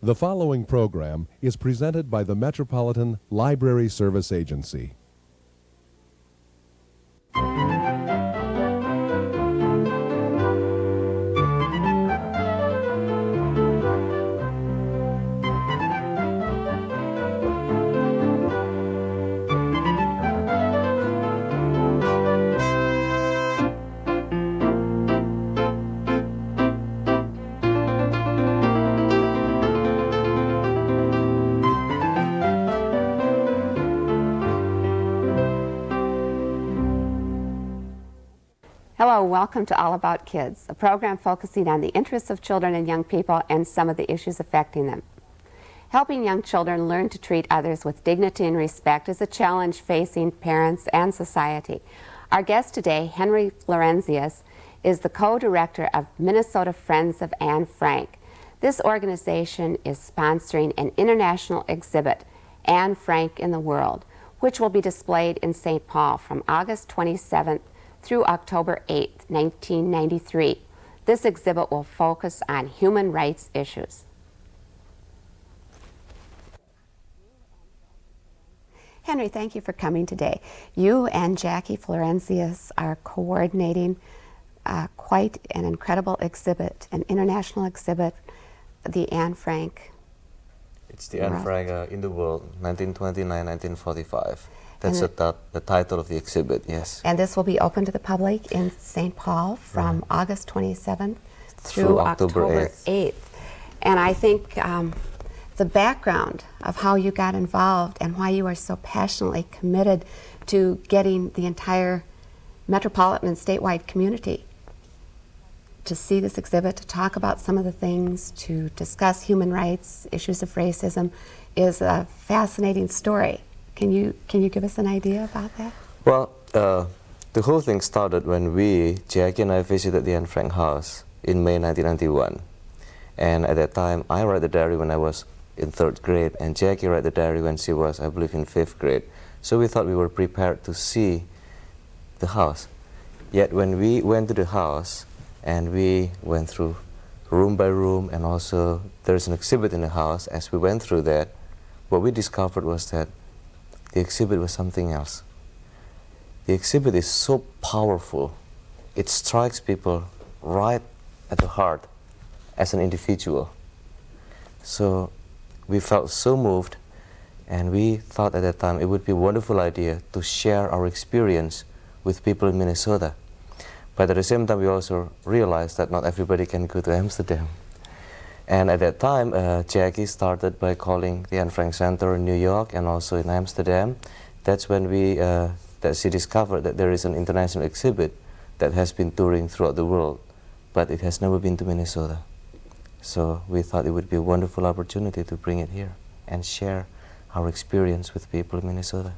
The following program is presented by the Metropolitan Library Service Agency. Hello, welcome to All About Kids, a program focusing on the interests of children and young people and some of the issues affecting them. Helping young children learn to treat others with dignity and respect is a challenge facing parents and society. Our guest today, Henry Florentius, is the co-director of Minnesota Friends of Anne Frank. This organization is sponsoring an international exhibit, Anne Frank in the World, which will be displayed in St. Paul from August 27th through October 8, 1993. This exhibit will focus on human rights issues. Henry, thank you for coming today. You and Jackie Florentius are coordinating quite an incredible exhibit, an international exhibit, the Anne Frank. It's the Anne Frank in the World, 1929-1945. That's the title of the exhibit, yes. And this will be open to the public in St. Paul from August 27th through October 8th. And I think the background of how you got involved and why you are so passionately committed to getting the entire metropolitan and statewide community to see this exhibit, to talk about some of the things, to discuss human rights, issues of racism, is a fascinating story. Can you give us an idea about that? Well, the whole thing started when Jackie and I visited the Anne Frank house in May 1991. And at that time, I read the diary when I was in 3rd grade, and Jackie read the diary when she was, I believe, in 5th grade. So we thought we were prepared to see the house. Yet when we went to the house, and we went through room by room, and also there's an exhibit in the house, as we went through that, what we discovered was that the exhibit was something else. The exhibit is so powerful. It strikes people right at the heart as an individual. So we felt so moved, and we thought at that time it would be a wonderful idea to share our experience with people in Minnesota. But at the same time, we also realized that not everybody can go to Amsterdam. And at that time, Jackie started by calling the Anne Frank Center in New York and also in Amsterdam. That's when that she discovered that there is an international exhibit that has been touring throughout the world, but it has never been to Minnesota. So we thought it would be a wonderful opportunity to bring it here and share our experience with people in Minnesota.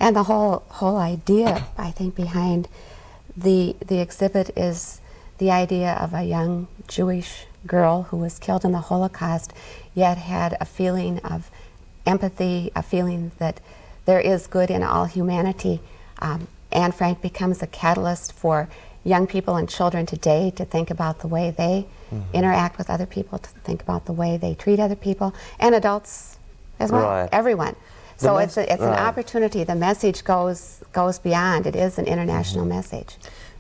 And the whole idea, I think, behind the exhibit is the idea of a young Jewish girl who was killed in the Holocaust, yet had a feeling of empathy, a feeling that there is good in all humanity. Anne Frank becomes a catalyst for young people and children today to think about the way they interact with other people, to think about the way they treat other people, and adults as well, everyone. So it's an opportunity. The message goes beyond. It is an international message.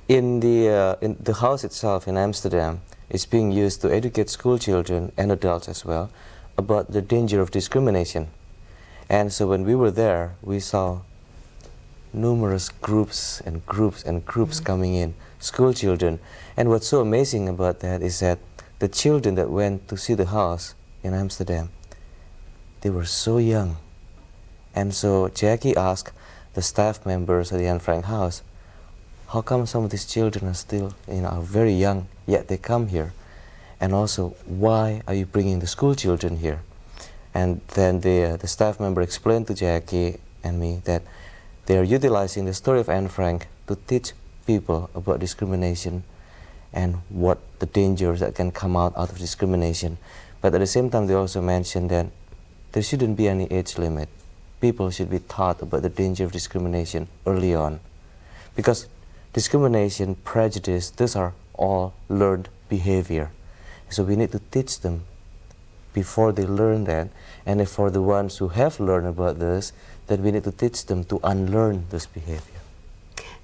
In the house itself in Amsterdam, it's being used to educate school children and adults as well about the danger of discrimination. And so when we were there, we saw numerous groups and groups and groups coming in, school children. And what's so amazing about that is that the children that went to see the house in Amsterdam, they were so young. And so Jackie asked the staff members at the Anne Frank house, how come some of these children are still, are very young, yet they come here? And also, why are you bringing the school children here? And then the staff member explained to Jackie and me that they are utilizing the story of Anne Frank to teach people about discrimination and what the dangers that can come out of discrimination. But at the same time, they also mentioned that there shouldn't be any age limit. People should be taught about the danger of discrimination early on. Because discrimination, prejudice, these are all learned behavior. So we need to teach them before they learn that. And if for the ones who have learned about this, then we need to teach them to unlearn this behavior.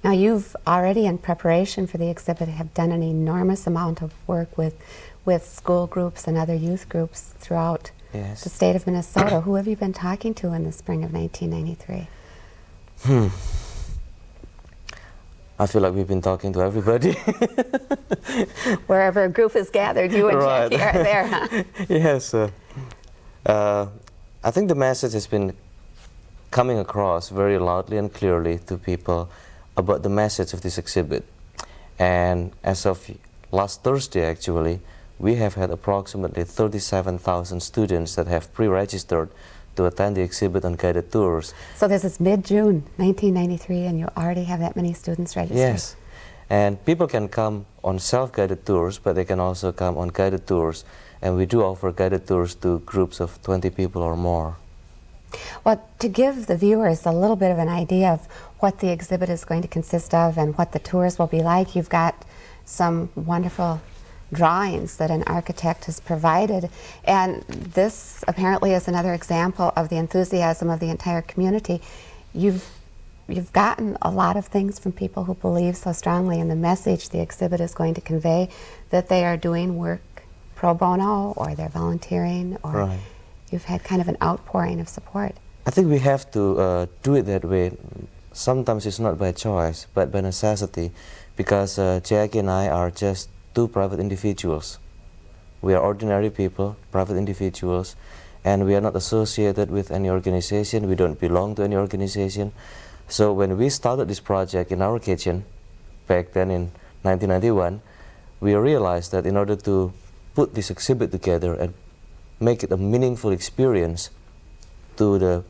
Now, you've already, in preparation for the exhibit, have done an enormous amount of work with school groups and other youth groups throughout Yes. the state of Minnesota. Who have you been talking to in the spring of 1993? I feel like we've been talking to everybody. Wherever a group is gathered, you and Right. Jackie are there, huh? Yes. I think the message has been coming across very loudly and clearly to people about the message of this exhibit. And as of last Thursday, actually, we have had approximately 37,000 students that have pre-registered to attend the exhibit on guided tours. So this is mid-June 1993, and you already have that many students registered. Yes. And people can come on self-guided tours, but they can also come on guided tours. And we do offer guided tours to groups of 20 people or more. Well, to give the viewers a little bit of an idea of what the exhibit is going to consist of and what the tours will be like, you've got some wonderful drawings that an architect has provided, and this apparently is another example of the enthusiasm of the entire community. You've gotten a lot of things from people who believe so strongly in the message the exhibit is going to convey, that they are doing work pro bono, or they're volunteering, or Right. you've had kind of an outpouring of support. I think we have to do it that way. Sometimes it's not by choice, but by necessity, because Jackie and I are just two private individuals. We are ordinary people, private individuals, and we are not associated with any organization. We don't belong to any organization. So when we started this project in our kitchen, back then in 1991, we realized that in order to put this exhibit together and make it a meaningful experience to the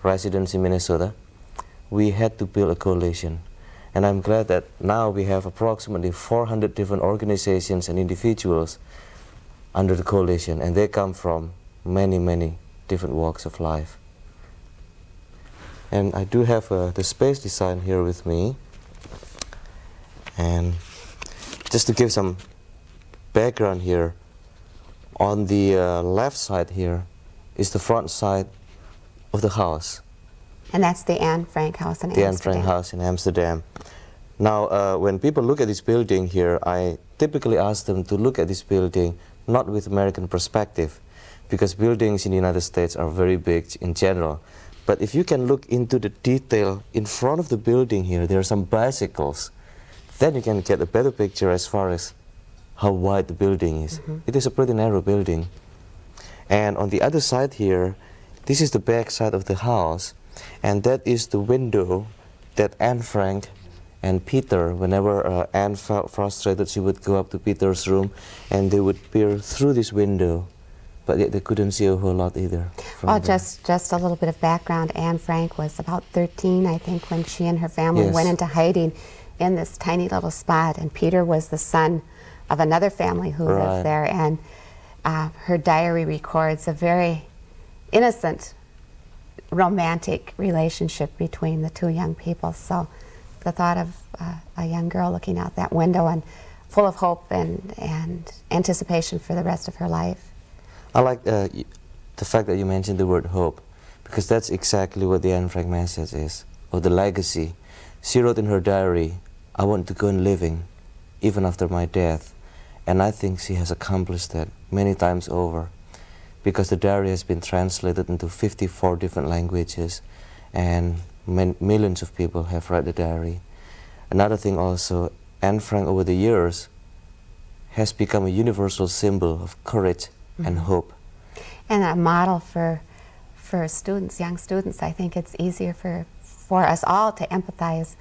residents in Minnesota, we had to build a coalition. And I'm glad that now we have approximately 400 different organizations and individuals under the coalition, and they come from many, many different walks of life. And I do have the space design here with me. And just to give some background here, on the left side here is the front side of the house. And that's the Anne Frank House in The Anne Amsterdam. Frank House in Amsterdam. Now, when people look at this building here, I typically ask them to look at this building not with American perspective, because buildings in the United States are very big in general. But if you can look into the detail in front of the building here, there are some bicycles, then you can get a better picture as far as how wide the building is. It is a pretty narrow building. And on the other side here, this is the back side of the house, and that is the window that Anne Frank and Peter, whenever Anne felt frustrated, she would go up to Peter's room and they would peer through this window, but yet they couldn't see a whole lot either. Well, just a little bit of background. Anne Frank was about 13, I think, when she and her family Yes. went into hiding in this tiny little spot, and Peter was the son of another family who Right. lived there, and her diary records a very innocent, romantic relationship between the two young people. So the thought of a young girl looking out that window and full of hope and anticipation for the rest of her life. I like the fact that you mentioned the word hope, because that's exactly what the Anne Frank message is, or the legacy. She wrote in her diary, "I want to go on living, even after my death." And I think she has accomplished that many times over, because the diary has been translated into 54 different languages, and millions of people have read the diary. Another thing also, Anne Frank over the years has become a universal symbol of courage and hope. And a model for students, young students. I think it's easier for us all to empathize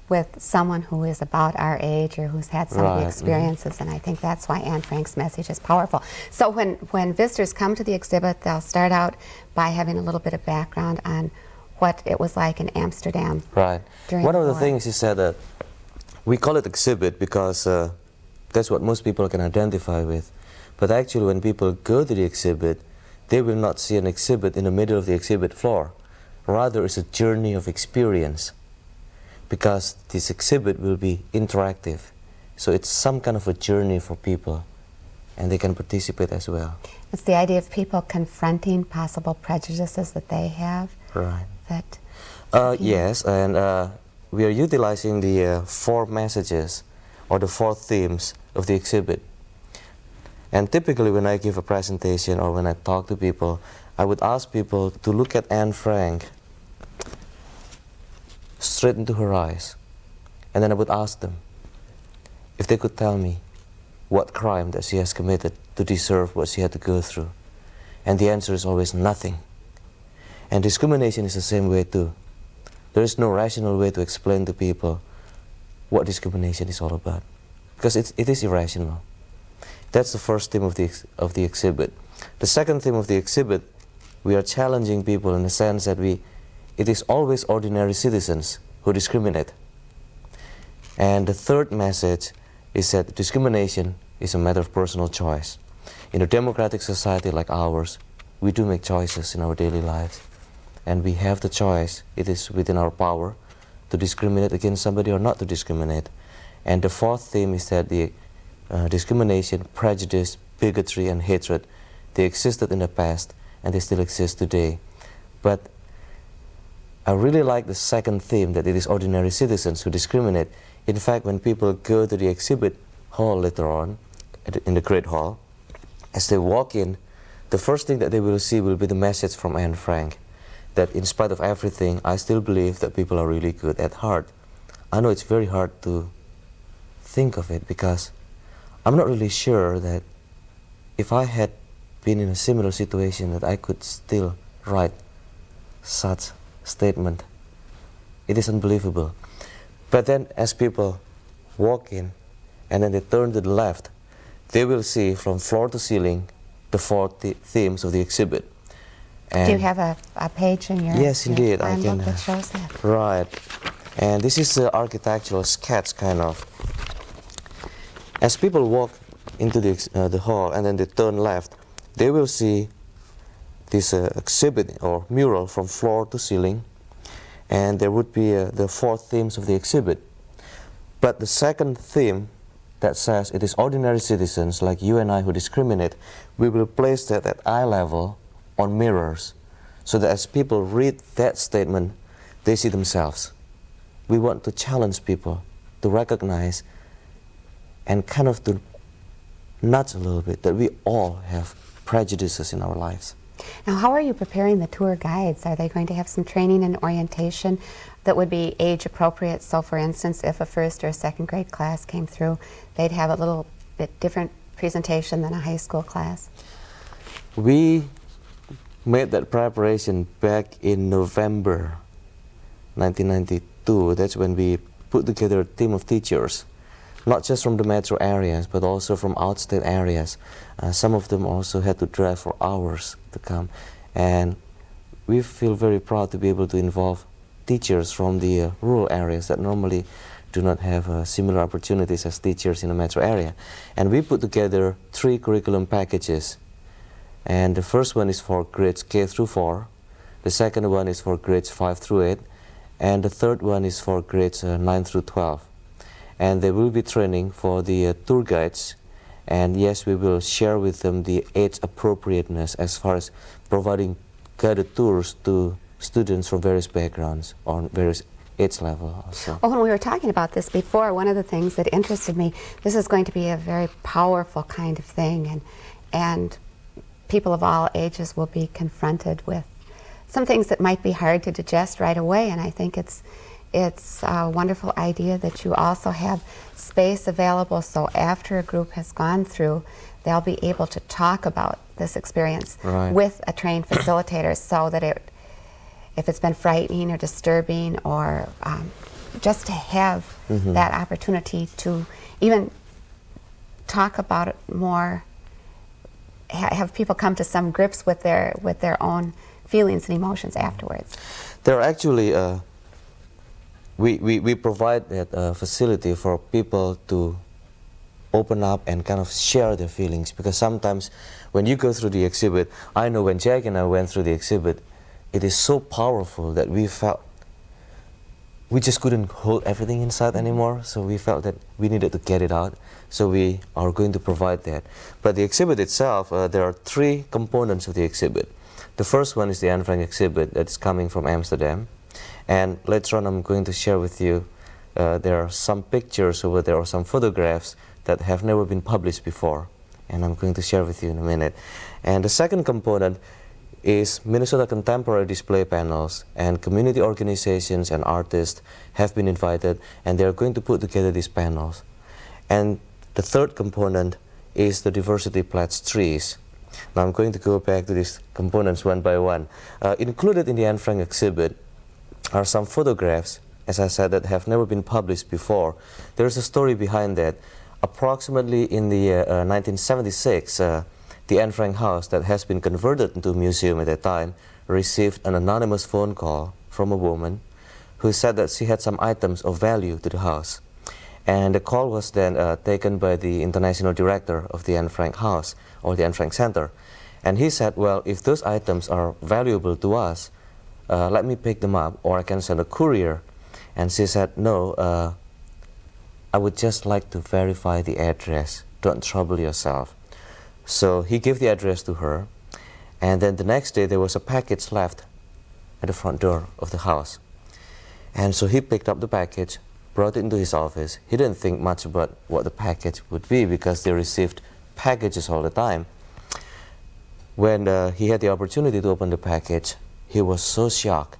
with someone who is about our age or who's had some of the Right, experiences, and I think that's why Anne Frank's message is powerful. So when visitors come to the exhibit, they'll start out by having a little bit of background on what it was like in Amsterdam. Right. During One the of the war. things is that we call it exhibit because that's what most people can identify with. But actually, when people go to the exhibit, they will not see an exhibit in the middle of the exhibit floor. Rather, it's a journey of experience, because this exhibit will be interactive. So it's some kind of a journey for people and they can participate as well. It's the idea of people confronting possible prejudices that they have. Right. That yes, and we are utilizing the 4 messages or the 4 themes of the exhibit. And typically when I give a presentation or when I talk to people, I would ask people to look at Anne Frank straight into her eyes. And then I would ask them if they could tell me what crime that she has committed to deserve what she had to go through. And the answer is always nothing. And discrimination is the same way too. There is no rational way to explain to people what discrimination is all about, because it is irrational. That's the first theme of the exhibit. The second theme of the exhibit, we are challenging people in the sense that it is always ordinary citizens who discriminate. And the third message is that discrimination is a matter of personal choice. In a democratic society like ours, we do make choices in our daily lives. And we have the choice, it is within our power, to discriminate against somebody or not to discriminate. And the fourth theme is that the discrimination, prejudice, bigotry and hatred, they existed in the past and they still exist today. But I really like the second theme, that it is ordinary citizens who discriminate. In fact, when people go to the exhibit hall later on, in the Great Hall, as they walk in, the first thing that they will see will be the message from Anne Frank, that in spite of everything, I still believe that people are really good at heart. I know it's very hard to think of it, because I'm not really sure that if I had been in a similar situation that I could still write such statement. It is unbelievable. But then as people walk in and then they turn to the left, they will see from floor to ceiling the 4 themes of the exhibit. And do you have a page in your yes, indeed, your I can. that shows that? Right. And this is the architectural sketch, kind of. As people walk into the hall and then they turn left, they will see this exhibit or mural from floor to ceiling, and there would be the 4 themes of the exhibit. But the second theme that says it is ordinary citizens like you and I who discriminate, we will place that at eye level on mirrors, so that as people read that statement, they see themselves. We want to challenge people to recognize and kind of to nudge a little bit that we all have prejudices in our lives. Now, how are you preparing the tour guides? Are they going to have some training and orientation that would be age appropriate? So for instance, if a 1st or a 2nd grade class came through, they'd have a little bit different presentation than a high school class. We made that preparation back in November 1992. That's when we put together a team of teachers, not just from the metro areas, but also from outstate areas. Some of them also had to drive for hours to come. And we feel very proud to be able to involve teachers from the rural areas that normally do not have similar opportunities as teachers in the metro area. And we put together 3 curriculum packages. And the first one is for grades K through 4, the second one is for grades 5 through 8, and the third one is for grades 9 through 12. And they will be training for the tour guides, and yes, we will share with them the age appropriateness as far as providing guided tours to students from various backgrounds on various age level also. Well, when we were talking about this before, one of the things that interested me, this is going to be a very powerful kind of thing, and people of all ages will be confronted with some things that might be hard to digest right away, and I think it's a wonderful idea that you also have space available so after a group has gone through, they'll be able to talk about this experience with a trained facilitator, so that if it's been frightening or disturbing, or just to have that opportunity to even talk about it more, have people come to some grips with their own feelings and emotions afterwards. There are actually we provide that facility for people to open up and kind of share their feelings, because sometimes when you go through the exhibit, I know when Jack and I went through the exhibit, it is so powerful that we felt we just couldn't hold everything inside anymore, so we felt that we needed to get it out. So we are going to provide that. But the exhibit itself, there are three components of the exhibit. The first one is the Anne Frank exhibit that's coming from Amsterdam. And later on I'm going to share with you, there are some pictures over there or some photographs that have never been published before. And I'm going to share with you in a minute. And the second component is Minnesota Contemporary display panels, and community organizations and artists have been invited, and they're going to put together these panels. And the third component is the diversity pledge trees. Now I'm going to go back to these components one by one. Included in the Anne Frank exhibit are some photographs, as I said, that have never been published before. There's a story behind that. Approximately in the 1976, the Anne Frank house that has been converted into a museum at that time received an anonymous phone call from a woman who said that she had some items of value to the house. And the call was then taken by the international director of the Anne Frank house, or the Anne Frank Center. And he said, well, if those items are valuable to us, let me pick them up, or I can send a courier. And she said, no, I would just like to verify the address. Don't trouble yourself. So he gave the address to her, and then the next day there was a package left at the front door of the house. And so he picked up the package, brought it into his office. He didn't think much about what the package would be, because they received packages all the time. When he had the opportunity to open the package, he was so shocked,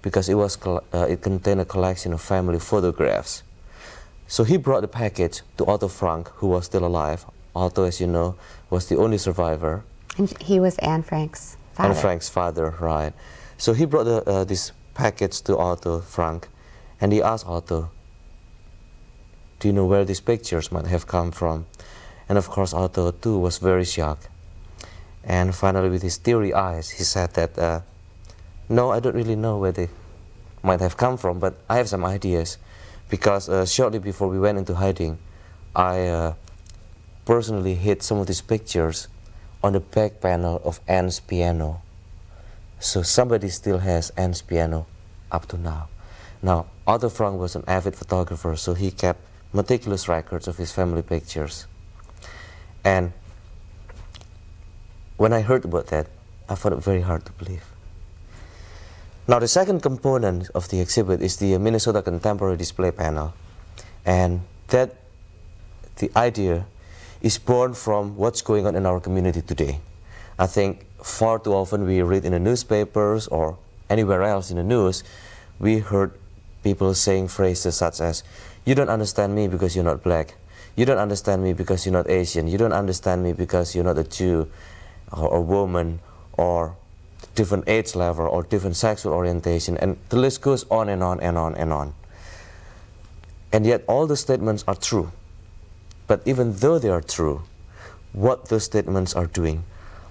because it contained a collection of family photographs. So he brought the package to Otto Frank, who was still alive. Otto, as you know, was the only survivor. And he was Anne Frank's father. Anne Frank's father, right. So he brought this package to Otto Frank, and he asked Otto, do you know where these pictures might have come from? And of course Otto too was very shocked. And finally, with his teary eyes, he said that, no, I don't really know where they might have come from, but I have some ideas. Because shortly before we went into hiding, I personally hid some of these pictures on the back panel of Anne's piano. So somebody still has Anne's piano up to now. Now, Otto Frank was an avid photographer, so he kept meticulous records of his family pictures. And when I heard about that, I found it very hard to believe. Now, the second component of the exhibit is the Minnesota Contemporary display panel. And the idea is born from what's going on in our community today. I think far too often we read in the newspapers or anywhere else in the news, we heard people saying phrases such as, you don't understand me because you're not black. You don't understand me because you're not Asian. You don't understand me because you're not a Jew or a woman or different age level or different sexual orientation. And the list goes on and on and on and on. And yet all the statements are true. But even though they are true, what those statements are doing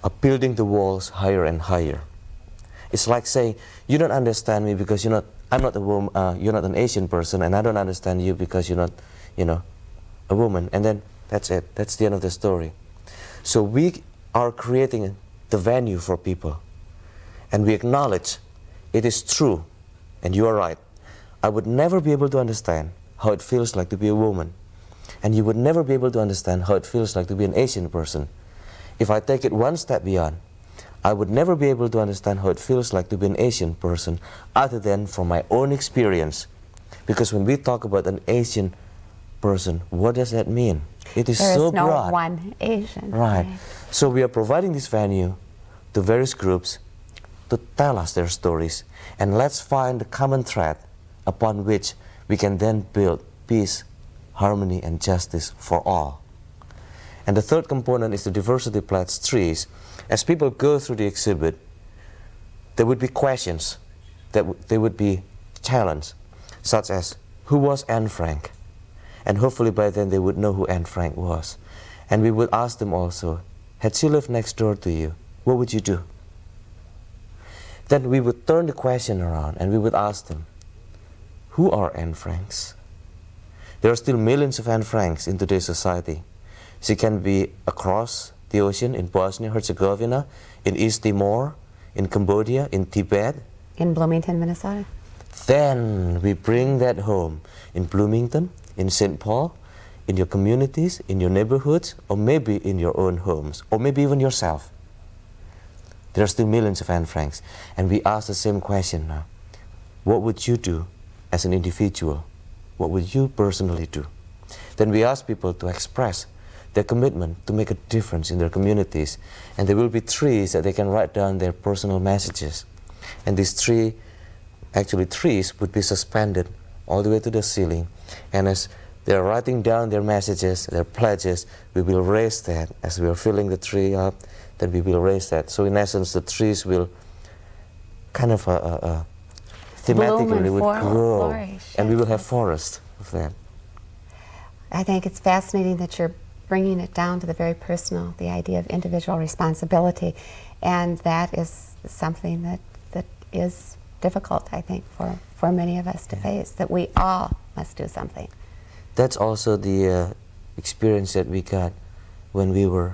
are building the walls higher and higher. It's like saying, you don't understand me because I'm not a woman, you're not an Asian person, and I don't understand you because you're not, a woman. And then that's it. That's the end of the story. So we are creating the venue for people. And we acknowledge it is true, and you are right. I would never be able to understand how it feels like to be a woman. And you would never be able to understand how it feels like to be an Asian person. If I take it one step beyond, I would never be able to understand how it feels like to be an Asian person other than from my own experience. Because when we talk about an Asian person, what does that mean? It is so broad. There is no one Asian. Right. So we are providing this venue to various groups to tell us their stories. And let's find the common thread upon which we can then build peace, harmony, and justice for all. And the third component is the diversity pledge trees. As people go through the exhibit, there would be questions, that they would be challenged, such as, who was Anne Frank? And hopefully by then they would know who Anne Frank was. And we would ask them also, had she lived next door to you, what would you do? Then we would turn the question around and we would ask them, who are Anne Franks? There are still millions of Anne Franks in today's society. She can be across the ocean in Bosnia-Herzegovina, in East Timor, in Cambodia, in Tibet. In Bloomington, Minnesota. Then we bring that home in Bloomington, in St. Paul, in your communities, in your neighborhoods, or maybe in your own homes, or maybe even yourself. There are still millions of Anne Franks, and we ask the same question now. What would you do as an individual? What would you personally do? Then we ask people to express their commitment to make a difference in their communities, and there will be trees that they can write down their personal messages. And these trees would be suspended all the way to the ceiling, and as they're writing down their messages, their pledges, we will raise that. As we are filling the tree up, then we will raise that. So in essence, the trees will kind of thematically would grow, flourish, and we will have forests of that. I think it's fascinating that you're bringing it down to the very personal, the idea of individual responsibility, and that is something that is difficult, I think, for many of us to face, that we all must do something. That's also the experience that we got when we were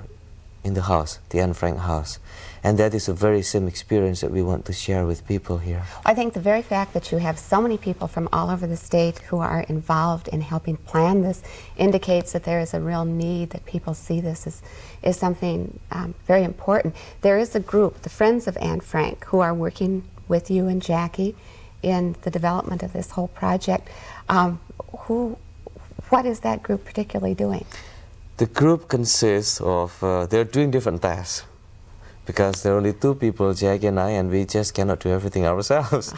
in the house, the Anne Frank house. And that is a very same experience that we want to share with people here. I think the very fact that you have so many people from all over the state who are involved in helping plan this indicates that there is a real need, that people see this is something very important. There is a group, the Friends of Anne Frank, who are working with you and Jackie in the development of this whole project. What is that group particularly doing? The group consists of, they're doing different tasks, because there are only two people, Jackie and I, and we just cannot do everything ourselves.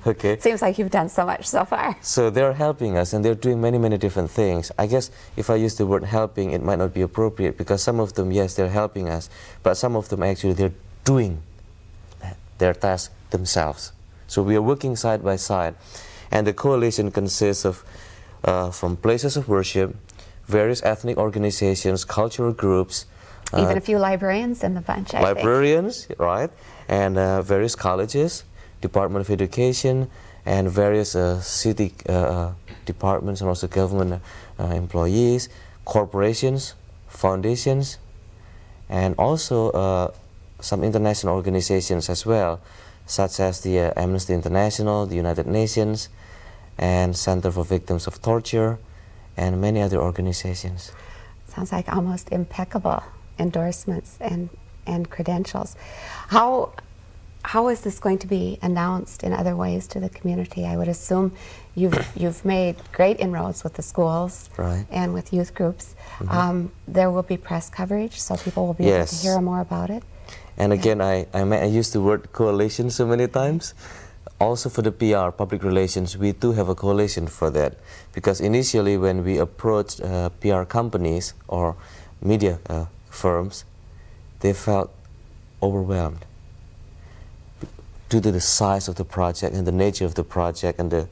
Okay. Seems like you've done so much so far. So they're helping us, and they're doing many, many different things. I guess if I use the word helping, it might not be appropriate, because some of them, yes, they're helping us, but some of them actually, they're doing their tasks themselves. So we are working side by side, and the coalition consists of from places of worship, various ethnic organizations, cultural groups, even a few librarians in the bunch, I think. Librarians, right, and various colleges, Department of Education, and various city departments, and also government employees, corporations, foundations, and also some international organizations as well, such as the Amnesty International, the United Nations, and Center for Victims of Torture, and many other organizations. Sounds like almost impeccable endorsements and credentials. How is this going to be announced in other ways to the community? I would assume you've made great inroads with the schools, right, and with youth groups. There will be press coverage, so people will be able to hear more about it. And again, I used the word coalition so many times. Also for the PR, public relations, we do have a coalition for that. Because initially when we approached PR companies or media firms, they felt overwhelmed due to the size of the project and the nature of the project and the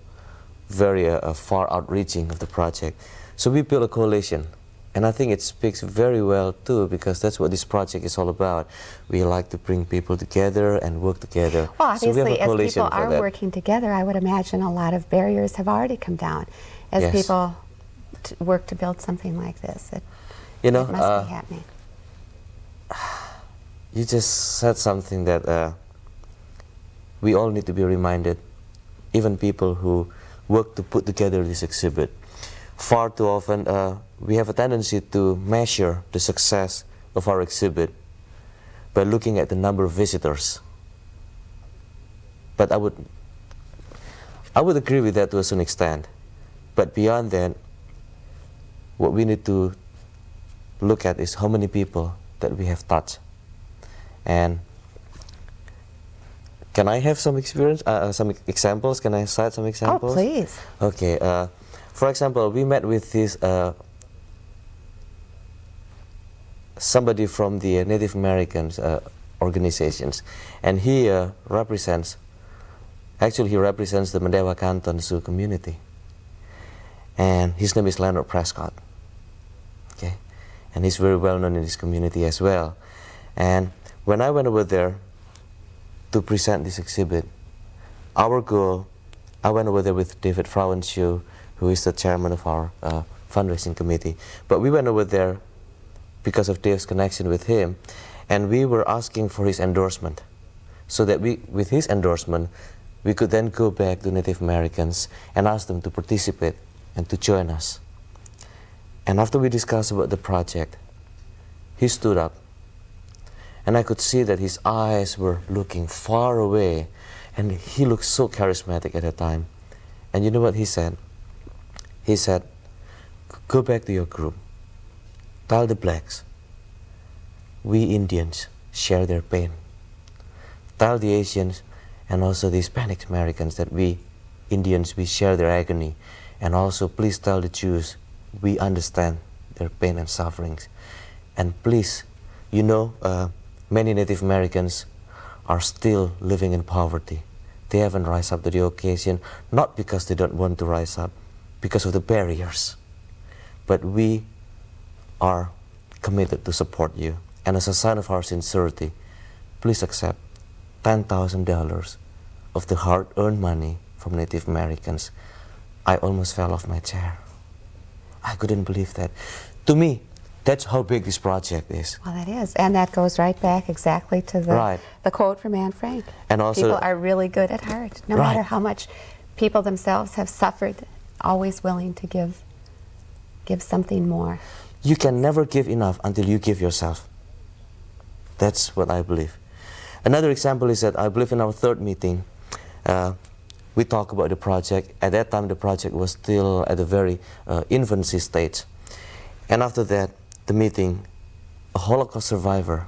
very far outreaching of the project. So we built a coalition. And I think it speaks very well too, because that's what this project is all about. We like to bring people together and work together. Well, obviously, so we have a as people are that. working together, I would imagine a lot of barriers have already come down as people work to build something like this. It must be happening. You just said something that we all need to be reminded, even people who work to put together this exhibit. Far too often, we have a tendency to measure the success of our exhibit by looking at the number of visitors. But I would agree with that to a certain extent. But beyond that, what we need to look at is how many people that we have touched. And can I have some experience, some examples? Can I cite some examples? Oh, please. Okay. For example, we met with this somebody from the Native Americans organizations, and he represents the Mandewa Canton Sioux community, and his name is Leonard Prescott. Okay, and he's very well known in this community as well. And when I went over there to present this exhibit, our goal, I went over there with David Florentius, who is the chairman of our fundraising committee. But we went over there because of Dave's connection with him, and we were asking for his endorsement, so that with his endorsement, we could then go back to Native Americans and ask them to participate and to join us. And after we discussed about the project, he stood up, and I could see that his eyes were looking far away, and he looked so charismatic at that time. And you know what he said? He said, "Go back to your group. Tell the blacks, we Indians share their pain. Tell the Asians and also the Hispanic Americans that we Indians, we share their agony. And also please tell the Jews, we understand their pain and sufferings. And please, you know, many Native Americans are still living in poverty. They haven't risen up to the occasion, not because they don't want to rise up, because of the barriers. But we are committed to support you. And as a sign of our sincerity, please accept $10,000 of the hard-earned money from Native Americans." I almost fell off my chair. I couldn't believe that. To me, that's how big this project is. Well, that is. And that goes right back exactly to the quote from Anne Frank. And also, people are really good at heart, no matter how much people themselves have suffered, always willing to give something more. You can never give enough until you give yourself. That's what I believe. Another example is that I believe in our third meeting, we talk about the project. At that time, the project was still at a very infancy stage. And after that, the meeting, a Holocaust survivor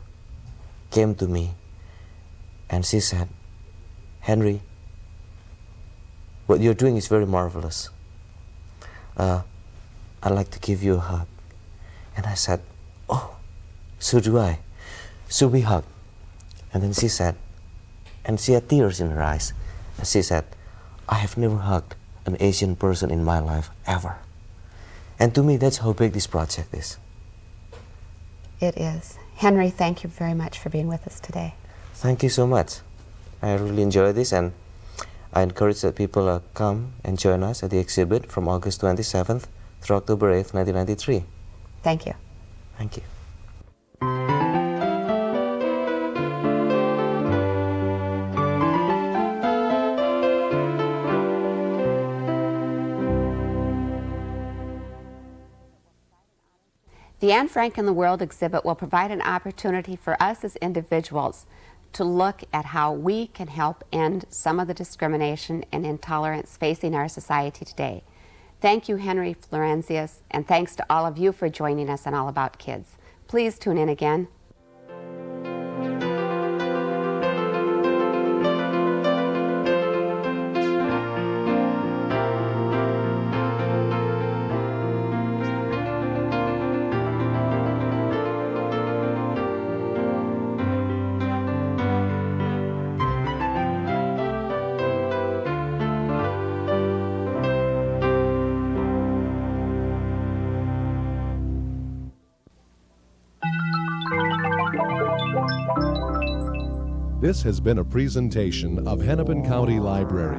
came to me and she said, "Henry, what you're doing is very marvelous. I'd like to give you a hug." And I said, "Oh, so do I." So we hugged. And then she said, and she had tears in her eyes, and she said, "I have never hugged an Asian person in my life, ever." And to me, that's how big this project is. It is. Henry, thank you very much for being with us today. Thank you so much. I really enjoy this, and I encourage that people come and join us at the exhibit from August 27th through October 8th, 1993. Thank you. Thank you. The Anne Frank in the World exhibit will provide an opportunity for us as individuals to look at how we can help end some of the discrimination and intolerance facing our society today. Thank you, Henry Florentius, and thanks to all of you for joining us on All About Kids. Please tune in again. This has been a presentation of Hennepin County Library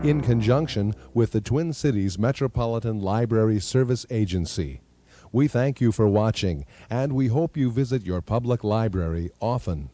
in conjunction with the Twin Cities Metropolitan Library Service Agency. We thank you for watching, and we hope you visit your public library often.